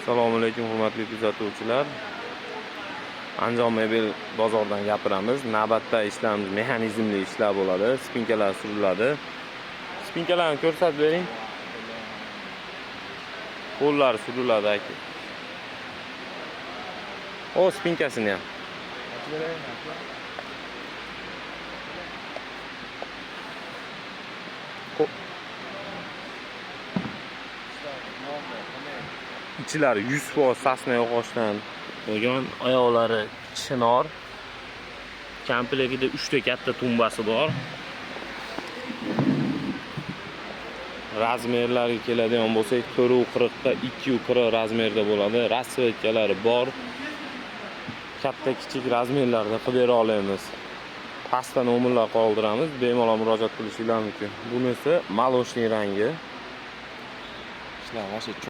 Assalomu alaykum hurmatli kuzatuvchilar. Andijon mebel bozoridan gapiramiz. Navbatda ishlarimiz mexanizmli ishlar bo'ladi. Spinkalar suriladi. Spinkalarni ko'rsatib bering. Qo'llar suriladi aka. O spinkasini ham. İçlari 100% sasna yog'ochdan bo'lgan, oyoqlari chinor. Komplektida 3 ta katta tumbasi bor. Razmerlariga keladigan bo'lsak, 440 ga 240 razmerda bo'ladi. Rasvetkalari bor. Katta kichik razmerlarda qilib bera olamiz. Pastdan nomerlar qoldiramiz, bemalol murojaat qilishingiz mumkin. Bunisi maloshniy rangi.